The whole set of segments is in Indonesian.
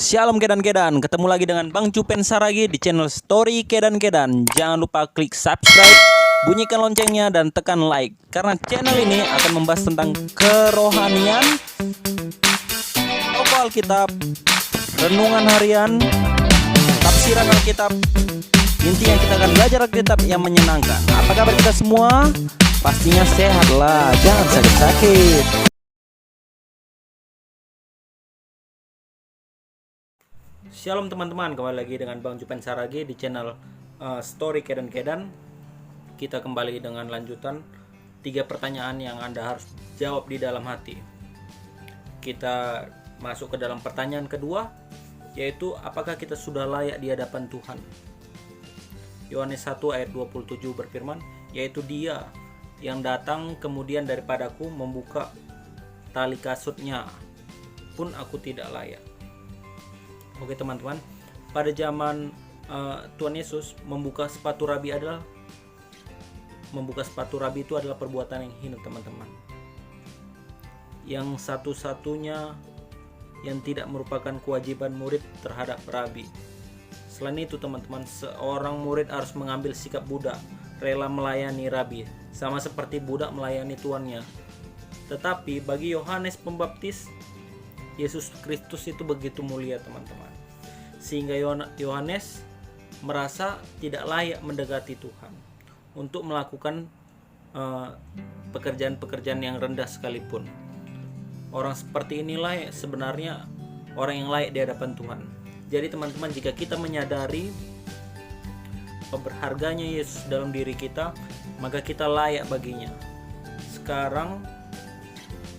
Shalom Kedan-Kedan, ketemu lagi dengan Bang Cupen Saragi di channel Story Kedan-Kedan. Jangan lupa klik subscribe, bunyikan loncengnya dan tekan like, karena channel ini akan membahas tentang kerohanian, toko Alkitab, renungan harian, tafsiran Alkitab. Intinya kita akan belajar Alkitab yang menyenangkan. Apa kabar kita semua? Pastinya sehat lah, jangan sakit-sakit. Shalom teman-teman, kembali lagi dengan Bang Cupen Saragi di channel Story Kedan-Kedan. Kita kembali dengan lanjutan 3 pertanyaan yang Anda harus jawab di dalam hati. Kita masuk ke dalam pertanyaan kedua, yaitu apakah kita sudah layak di hadapan Tuhan. Yohanes 1 ayat 27 berfirman, yaitu Dia yang datang kemudian daripadaku membuka tali kasutnya pun aku tidak layak. Oke teman-teman, pada zaman Tuhan Yesus membuka sepatu rabi itu adalah perbuatan yang hina teman-teman. Yang satu-satunya yang tidak merupakan kewajiban murid terhadap rabi. Selain itu teman-teman, seorang murid harus mengambil sikap budak, rela melayani rabi, sama seperti budak melayani tuannya. Tetapi bagi Yohanes Pembaptis, Yesus Kristus itu begitu mulia teman-teman, sehingga Yohanes merasa tidak layak mendekati Tuhan untuk melakukan pekerjaan-pekerjaan yang rendah sekalipun. Orang seperti inilah sebenarnya orang yang layak di hadapan Tuhan. Jadi teman-teman, jika kita menyadari berharganya Yesus dalam diri kita, maka kita layak baginya. Sekarang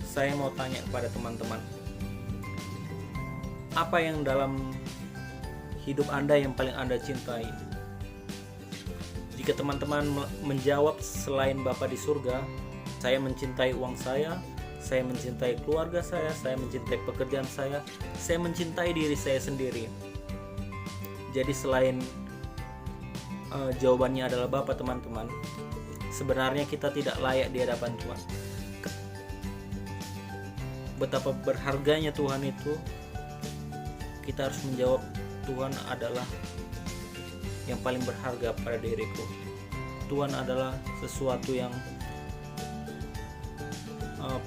saya mau tanya kepada teman-teman, apa yang dalam hidup Anda yang paling Anda cintai? Jika teman-teman menjawab selain Bapa di surga, saya mencintai uang saya mencintai keluarga saya mencintai pekerjaan saya mencintai diri saya sendiri. Jadi selain jawabannya adalah Bapa teman-teman, sebenarnya kita tidak layak di hadapan Tuhan. Betapa berharganya Tuhan itu, kita harus menjawab, Tuhan adalah yang paling berharga pada diriku. Tuhan adalah sesuatu yang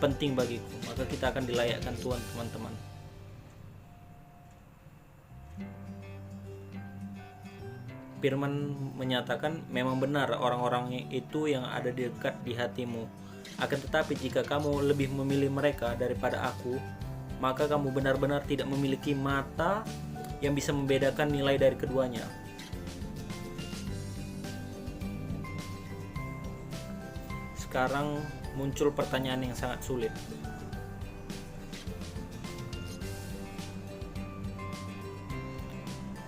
penting bagiku. Maka kita akan dilayakkan Tuhan teman-teman. Firman menyatakan, memang benar orang-orang itu yang ada dekat di hatimu. Akan tetapi jika kamu lebih memilih mereka daripada aku, maka kamu benar-benar tidak memiliki mata yang bisa membedakan nilai dari keduanya. Sekarang muncul pertanyaan yang sangat sulit.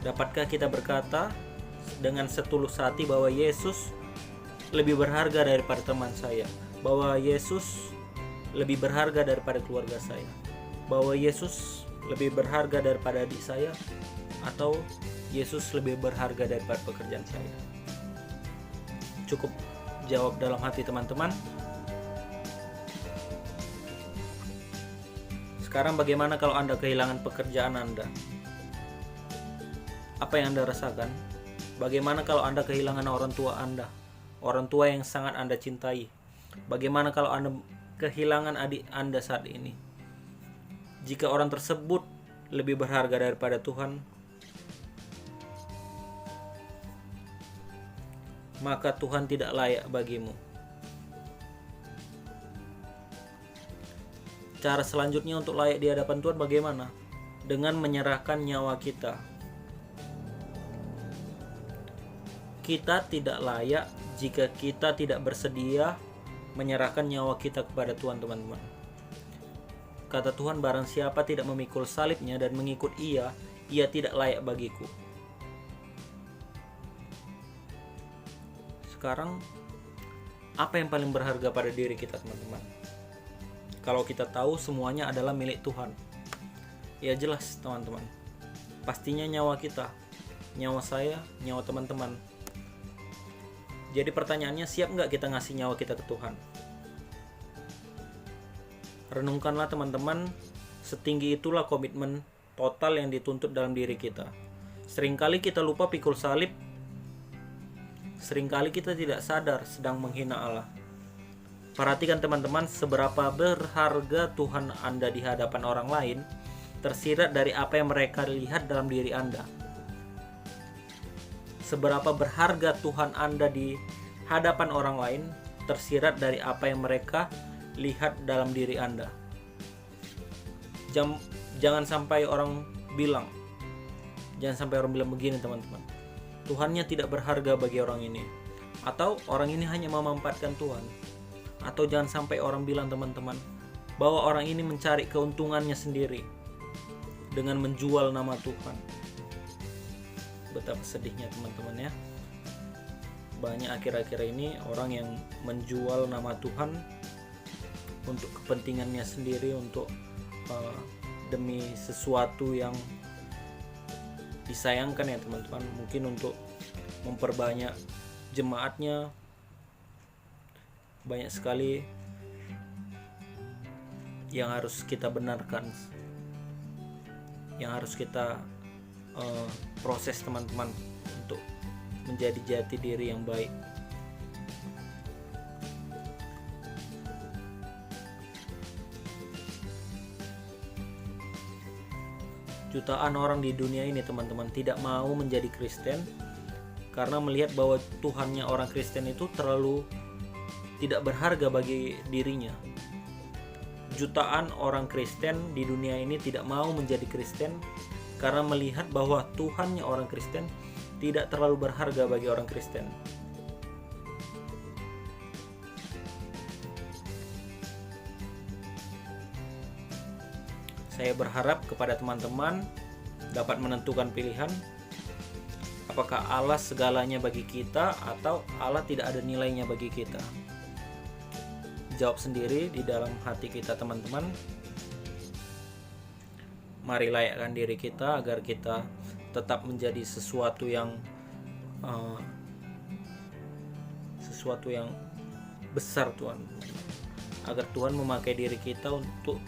Dapatkah kita berkata dengan setulus hati bahwa Yesus lebih berharga daripada teman saya, bahwa Yesus lebih berharga daripada keluarga saya, bahwa Yesus lebih berharga daripada adik saya, atau Yesus lebih berharga daripada pekerjaan saya? Cukup jawab dalam hati teman-teman. Sekarang bagaimana kalau Anda kehilangan pekerjaan Anda? Apa yang Anda rasakan? Bagaimana kalau Anda kehilangan orang tua Anda, orang tua yang sangat Anda cintai? Bagaimana kalau Anda kehilangan adik Anda saat ini? Jika orang tersebut lebih berharga daripada Tuhan, maka Tuhan tidak layak bagimu. Cara selanjutnya untuk layak di hadapan Tuhan bagaimana? Dengan menyerahkan nyawa kita. Kita tidak layak jika kita tidak bersedia menyerahkan nyawa kita kepada Tuhan teman-teman. Kata Tuhan, barang siapa tidak memikul salibnya dan mengikut ia tidak layak bagiku. Sekarang, apa yang paling berharga pada diri kita teman-teman? Kalau kita tahu semuanya adalah milik Tuhan, ya jelas teman-teman, pastinya nyawa kita, nyawa saya, nyawa teman-teman. Jadi pertanyaannya, siap nggak kita ngasih nyawa kita ke Tuhan? Renungkanlah teman-teman, setinggi itulah komitmen total yang dituntut dalam diri kita. Seringkali kita lupa pikul salib. Seringkali kita tidak sadar sedang menghina Allah. Perhatikan teman-teman, seberapa berharga Tuhan Anda di hadapan orang lain tersirat dari apa yang mereka lihat dalam diri Anda. Seberapa berharga Tuhan Anda di hadapan orang lain tersirat dari apa yang mereka lihat dalam diri Anda. Jangan sampai orang bilang begini teman-teman, Tuhannya tidak berharga bagi orang ini, atau orang ini hanya memanfaatkan Tuhan. Atau jangan sampai orang bilang teman-teman bahwa orang ini mencari keuntungannya sendiri dengan menjual nama Tuhan. Betapa sedihnya teman-teman ya. Banyak akhir-akhir ini orang yang menjual nama Tuhan untuk kepentingannya sendiri, untuk demi sesuatu yang disayangkan ya teman-teman. Mungkin untuk memperbanyak jemaatnya. Banyak sekali yang harus kita benarkan, yang harus kita proses teman-teman untuk menjadi jati diri yang baik. Jutaan orang di dunia ini teman-teman tidak mau menjadi Kristen karena melihat bahwa Tuhannya orang Kristen itu terlalu tidak berharga bagi dirinya. Jutaan orang Kristen di dunia ini tidak mau menjadi Kristen karena melihat bahwa Tuhannya orang Kristen tidak terlalu berharga bagi orang Kristen. Saya berharap kepada teman-teman dapat menentukan pilihan, apakah Allah segalanya bagi kita atau Allah tidak ada nilainya bagi kita. Jawab sendiri di dalam hati kita teman-teman. Mari layakkan diri kita agar kita tetap menjadi sesuatu yang besar Tuhan, agar Tuhan memakai diri kita untuk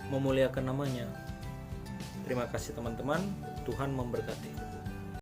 memuliakan namanya. Terima kasih teman-teman, Tuhan memberkati.